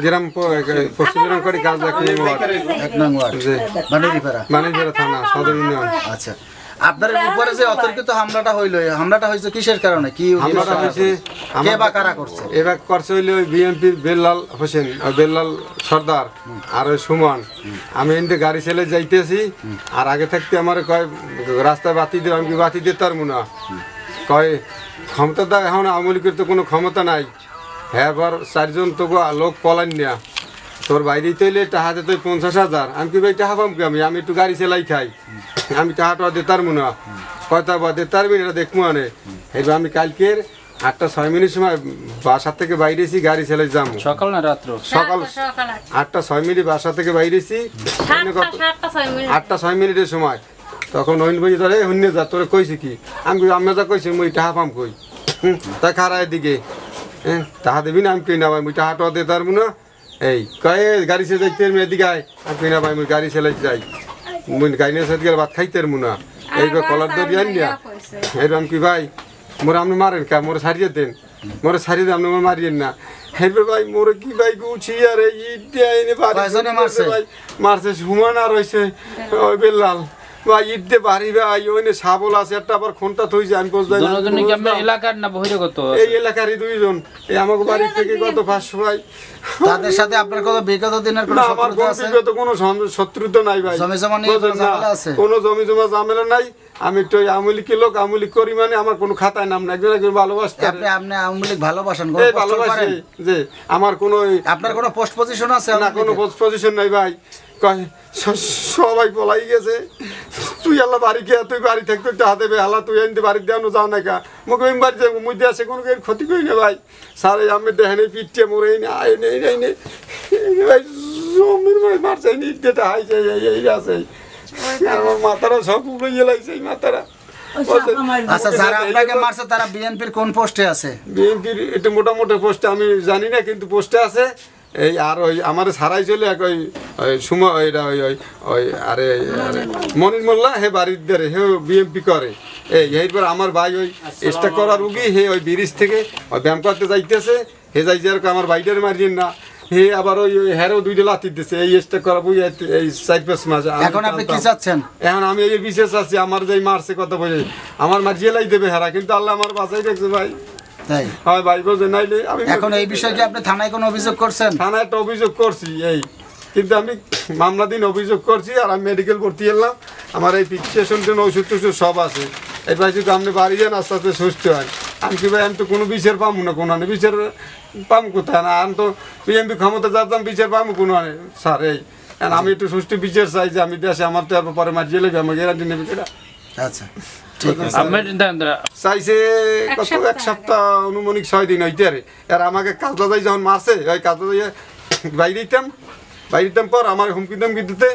গ্রাম পশ্চিম করি কাজ 1 নং ওয়ার্ড বাণীপাড়া থানা সদর ইউনিয়ন। আচ্ছা, আপনার উপরে যে অতর্কিত হামলাটা হইলো, হামলাটা হয়েছে কিসের কারণে, কি হামলাটা হয়েছে? কে বা কারা করছে? এবার করছে হইলে ওই বিএনপির বেল্লাল হোসেন, বেল্লাল সর্দার আর ওই সুমন। আমি এনতে গাড়ি ছেলে যাইতেছি, আর আগে থাকতে আমার কয় রাস্তায় বাতি দিয়ে, আমি কি বাতি দিয়ে তার মনে কয় ক্ষমতা দা, এখন আওয়ামী লীগের তো কোনো ক্ষমতা নাই। হ্যাঁ, এবার 4 জন তো লোক পলান নেয়া, তোর বাইরে তৈলে টাহাতে তো 50,000। আমি কি ভাই টাহা পাম কি? আমি একটু গাড়ি চালাই খাই, আমি টাহাটা দিতার মনে কয়টা বা দিতার এটা দেখবো আনে। এবার আমি কালকের 8:06 সময় বাসা থেকে বাইরেছি, গাড়ি চালাই যাবো সকাল না রাত্র? সকাল 8:06 বাসা থেকে বাইরেছি, 8:06 সময়। তখন ওই বই ধরে হন্য যা তোরে কইছি কি? আমি আমি যা কইছি মুই টাহা পাম কই? তাই খারায় দিকে টাহা দেবি না? আমি কই না ভাই মুই টাহাটা দিতার মনে। এই কয়ে গাড়ি সে যাইতে এদিকে আয়, আমি কই না ভাই মুই গাড়ি চালাই যাই, মুই গাড়ি নিয়ে সাথে ভাত খাইতে মুনা। এইবার কলার দড়ি আনিয়া এরকম কি ভাই মোর আপনি মারেন কা? মোরে সারিয়ে দেন, মোরে সারিয়ে দেন, আপনি মোর মারিয়েন না। হেরবে ভাই মোরে কি ভাই গুছি আর ইট দিয়ে এনে ভাই মারছে সুমান আর হইছে ওই বেল্লাল ভাই ইট দিয়ে বাড়ি ভাই ওইনে শাবল আছে একটা, আবার খুনটা থইছে। আমি বুঝতে দুজন কি আপনার এলাকার না বহিরাগত? এই এলাকারই 2 জন। এই আমাকে বাড়ি থেকে কত 500 ভাই। তাদের সাথে আপনার কত বিগত দিনের কোনো শত্রুতা আছে? বিগত কোনো শত্রুতা নাই ভাই, জমি জমা নিয়ে কোনো ঝামেলা আছে? কোনো জমি জমা ঝামেলা নাই। আমি তো আওয়ামী লীগের লোক, আওয়ামী লীগ করি মানে আমার কোনো খাতায় নাম নাই। একজন ভালোবাসতে আপনি আওয়ামী লীগ ভালোবাসেন, ভালোবাসি যে আমার কোনো আপনার কোনো পোস্ট পজিশন আছে না? কোনো পোস্ট পজিশন নাই ভাই। কয় সবাই পলাই গেছে, তুই আল্লাহ বাড়ি গিয়া তুই বাড়ি থাকতে টাকা দেবে আল্লাহ, তুই এনতে বাড়ি দেওয়ানো যাও না কা? মুখে আমি বাড়ি যাবো, মুই দিয়ে কোনো ক্ষতি করি না ভাই। সারে আমি দেখেনি পিটিয়ে মরে নে আয় নেই নেই নে ভাই, জমির ভাই মারছে নিটা হাইছে এই আছে। আমার মাথারা সব উড়ে গেলাইছে এই মাথারা। আচ্ছা, যারা আপনাকে মারছে তারা বিএনপির কোন পোস্টে আছে? বিএনপির এটা মোটামুটি পোস্টে আমি জানি না, কিন্তু পোস্টে আছে। এই আর ওই আমার সারাই চলে এক ওই সুমা ওইটা ওই ওই ওই আরে আরে মনির মোল্লা, হে বাড়ির ধারে, হে বিএমপি করে। এইবার আমার ভাই ওই স্টাক করা রুগী, হে ওই ব্রিজ থেকে ওই ব্যায়াম করতে যাইতেছে, হে যাই যে আমার বাইটার মারিয়েন না, হে আবার ওই হেরও 2টা লাথি দিতেছে। এই স্টাক করা বুঝি এই 4-5 মাস। এখন আপনি কি চাচ্ছেন? এখন আমি এই বিশেষ আছি, আমার যাই মারছে কথা বলে আমার মারিয়ে লাই দেবে হেরা, কিন্তু আল্লাহ আমার বাঁচাই রেখেছে ভাই। তাই হয় ভাই বোঝে নাইলে আমি এখন এই বিষয়ে কি আপনি থানায় কোনো অভিযোগ করছেন? থানায় একটা অভিযোগ করছি এই, কিন্তু আমি মামলা দিন অভিযোগ করছি। আর আমি মেডিকেল ভর্তি এলাম, আমার এই প্রেসক্রিপশন ওষুধ টষুধ সব আছে। এই ভাই যদি আপনি বাড়ি যান আস্তে আস্তে সুস্থ হয়। আমি কি ভাই আমি তো কোনো বিচার পাবো না, কোনো আনে বিচার পাবো কোথায় না? আমি তো বিএমপি ক্ষমতা যাতাম, বিচার পাবো কোনো আনে স্যার। এই আমি একটু সুষ্ঠু বিচার চাই যে আমি দেশে আমার তো পরে মারিয়ে লেগে আমাকে গ্যারান্টি নেবে কেটা। আচ্ছা, চাইছে কত 1 সপ্তাহ অনুমানিক 6 দিন হইতে আরে। আর আমাকে কাজলা যাই যখন মারছে, ওই কাজলা যাই বাইরে দিতাম পর আমার হুমকি দামকি দিতে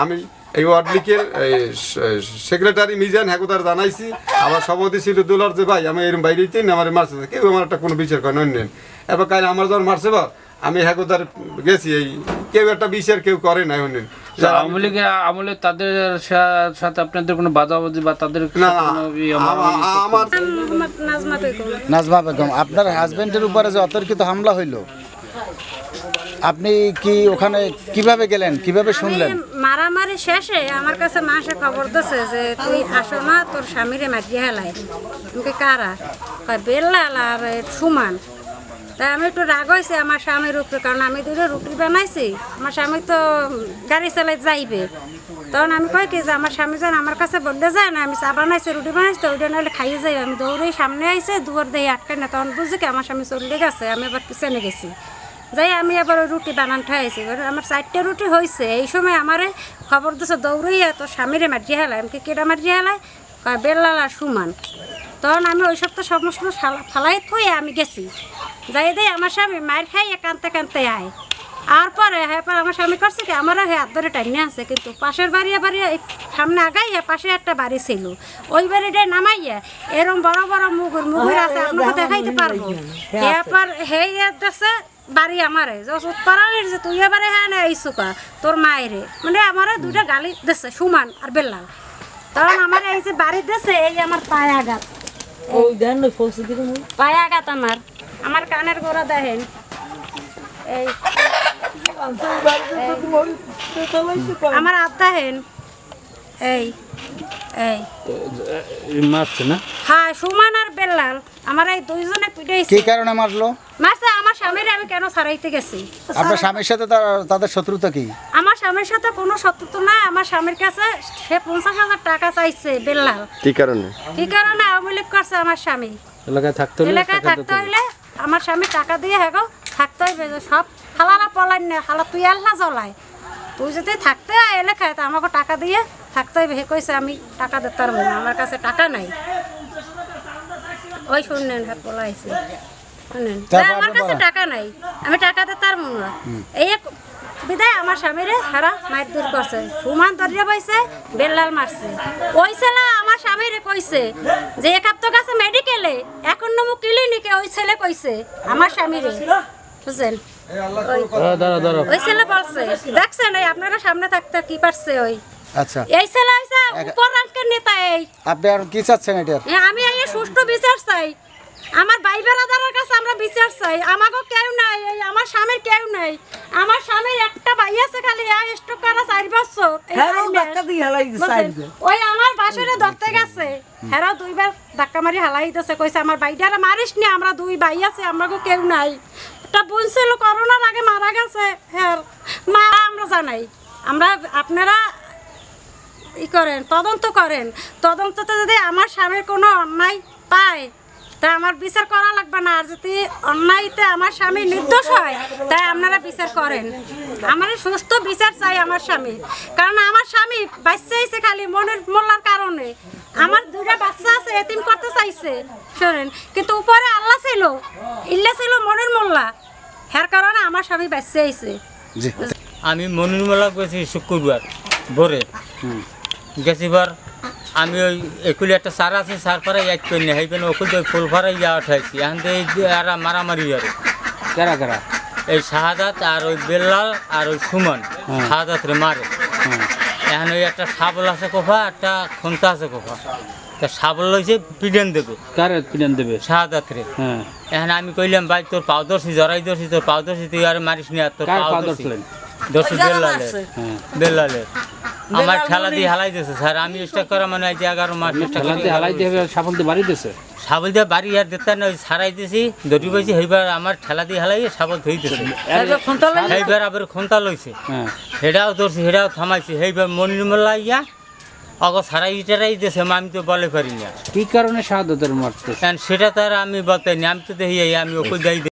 আমি এই ওয়ার্ড লীগের সেক্রেটারি মিজান হ্যাকুদার জানাইছি। আবার সভাপতি ছিল দোলার যে ভাই আমি এরকম বাইরে দিতেন আমার মারছে, কেউ আমার একটা কোনো বিচার করে নেন। এবার কাল আমার যখন মারছে বা আমি হ্যাকুদার গেছি, এই কেউ একটা বিচার কেউ করে না। আওয়ামী লীগের আমলে তাদের সাথে আপনাদের কোনো বাধাবাধি বা তাদের আমার নাজমা বেগম, আপনার হাজবেন্ডের উপরে যে অতর্কিত হামলা হইলো, আপনি কি ওখানে কিভাবে গেলেন, কিভাবে শুনলেন? মারামারি শেষে আমার কাছে মাসে খবর দিচ্ছে যে তুই আসো না, তোর স্বামীরে মারিয়ে হেলাই। তুমি কারা? বেল্লাল আর সুমান। তাই আমি একটু রাগ হয়েছি আমার স্বামীর উপরে, কারণ আমি 2টা রুটি বানাইছি, আমার স্বামী তো গাড়ি চালাই যাইবে। তখন আমি কই কি যে আমার স্বামী যেন আমার কাছে বললে যায় না, আমি চা বানাইছি রুটি বানাইছি তো ওইটা নাহলে খাইয়ে যাই। আমি দৌড়েই সামনে আইসে দুয়ার দিয়ে আটকাই না, তখন বুঝি কি আমার স্বামী চলে গেছে। আমি আবার পিছনে গেছি, যাই আমি আবার ওই রুটি বানান ঠাইছি। আমার 4টে রুটি হয়েছে। এই সময় আমারে খবর দিচ্ছে দৌড়াইয়া তোর স্বামীরে মারিয়ে হেলাই। আমি কেটা মারিয়ে হেলাই? বেল্লাল আর সুমান। তখন আমি ওই সপ্তাহ সমস্ত ফালাই থুয়ে আমি গেছি, যাই দেয় আমার স্বামী মায়ের খাইয়ে কানতে কানতে আয়। আর পরে হ্যাঁ আমার স্বামী করছে কি আমারও হাত ধরে টাইনে আছে, কিন্তু পাশের বাড়ি সামনে আগাইয়া পাশে একটা বাড়ি ছিল, ওই বাড়িটায় নামাইয়া এরকম বড় বড় মুগুর আছে, আপনাকে দেখাইতে পারবো। এরপর হেই দেখছে বাড়ি আমারে পাড়ানির যে তুই এবারে হ্যাঁ না এই সুকা তোর মায়েরে, মানে আমারে 2টা গালি দিচ্ছে সুমান আর বেল্লাল। তখন আমার এই যে বাড়ি দিচ্ছে, এই আমার পায়ে আঘাত, পায়ে আঘাত আমার কানের গোড়া দেখেন, এই আমার আব্বা হেন এই এই মারছে না? হ্যাঁ সুমান আর বেল্লাল আমার এই দুইজনে পিটাইছে। কি কারণে মারলো? মারছে আমার স্বামীর আমি কেন ছাড়াইতে গেছি। আপনার স্বামীর সাথে তাদের শত্রুতা কি? আমার স্বামীর সাথে কোনো শত্রুতা না। আমার স্বামীর কাছে সে 50,000 টাকা চাইছে বেল্লাল। কি কারণে? কি কারণে আওয়ামী লীগ করছে আমার স্বামী। এলাকায় থাকতে হলে এলাকায় থাকতে হইলে আমার স্বামী টাকা দিয়ে হেগো থাকতে হইবে। সব হালারা পলাই না, হালা তুই আল্লাহ জ্বলাই, তুই যদি থাকতে হয় এলাকায় তা আমাকে টাকা দিয়ে থাকতে হইবে। হে কইছে আমি টাকা দিতে পারবো না, আমার কাছে টাকা নাই। ওই শুনলেন হ্যাঁ পলাইছে শুনেন, আমার কাছে টাকা নাই, আমি টাকা দিতে পারবো না। এই বিদায় আমার স্বামীরে হারা মায়ের দূর করছে। সুমান দরিয়া পাইছে, বেল্লাল মারছে। ওই ছেলে আমার স্বামীরে কইছে যে একাত্তর কাছে মেডিকেলে এখন নমু ক্লিনিকে, ওই ছেলে কইছে আমার স্বামীরে, বুঝছেন? ওই ছেলে বলছে, দেখছেন এই আপনারা সামনে থাকতে কি পারছে। ওই আচ্ছা, এই ছেলে হইছে উপর রাঙ্কের নেতা। এই আপনি আর কি চাচ্ছেন এটার? আমি এই সুষ্ঠু বিচার চাই। আমার ভাই বেড়াদারের কাছে আমরা বিচার চাই। আমাকে কেউ নাই, এই আমার স্বামীর কেউ নাই। আমার স্বামীর একটা ভাই আছে খালি, স্ট্রোক করা 4 বছর। ওই আমার বাসরে ধরতে গেছে, হেরাও 2 বার ধাক্কা মারি হালাই দিতেছে, কইছে আমার ভাইটারে মারিস নি, আমরা 2 ভাই আছে, আমাকে কেউ নাই। একটা বোন ছিল করোনার আগে মারা গেছে, হ্যাঁ মা আমরা জানাই। আমরা আপনারা ই করেন, তদন্ত করেন। তদন্ততে যদি আমার স্বামীর কোনো অন্যায় পায় তা আমার বিচার করা লাগবে না। আর যদি অন্যায়তে আমার স্বামী নির্দোষ হয় তাই আপনারা বিচার করেন। আমার সুস্থ বিচার চাই আমার স্বামী, কারণ আমার স্বামী বাচ্চা হয়েছে খালি মনের মোল্লার কারণে। আমার 2টা বাচ্চা আছে, এতিম করতে চাইছে শোনেন, কিন্তু উপরে আল্লাহ ছিল, ইল্লা ছিল মনের মোল্লা, হের কারণে আমার স্বামী বাচ্চা হয়েছে। জি, আমি মনিরমালা গেছি শুক্রবার ভোরে গেছিবার। আমি ওই একুলে একটা সার আছে, সার ফারা এক করে নিয়ে হাইবেন ওকুল ওই ফুল ফারাই যা উঠাইছি। এখন তো এই এরা মারামারি আর কারা কারা? এই শাহাদাত আর ওই বেল্লাল আর ওই সুমন শাহাদাত রে মারে। এখন ওই একটা শাবল আছে কোফা, একটা খুন্তা আছে কোফা। তা শাবল লইছে পিডেন দেবে। কারে পিডান দেবে? শাহাদাত রে। হ্যাঁ, এখন আমি কইলাম ভাই তোর পাও দর্শি জড়াই দর্শি, তোর পাও দর্শি, তুই আর মারিস নি। আর তোর কার পাও পা দর্শি ধরছিলেন? দর্শি বেল্লালের। হ্যাঁ, বেল্লালের আমার ঠেলা দিয়ে হালাই দিয়েছে স্যার। আমি স্টাক করা মানে এই যে 11 মাস চেষ্টা করি। খেলাতে হালাই দিয়ে সাবল দিয়ে বাড়ি দিয়েছে। সাবল দিয়ে বাড়ি আর দিতে না, ওই সারাই দিয়েছি দড়ি পাইছি। সেইবার আমার ঠেলা দিয়ে হালাই সাবল ধুই দিয়েছে। সেইবার আবার খুন্তা লইছে, হ্যাঁ, সেটাও ধরছি, সেটাও থামাইছি। সেইবার মনিরমালা ইয়া অগ সারাই টারাই দিয়েছে, আমি তো বলে পারি না কি কারণে শাহাদাতের মারতে? সেটা তার আমি বলতে নি। আমি তো দেখি আমি ওকে যাই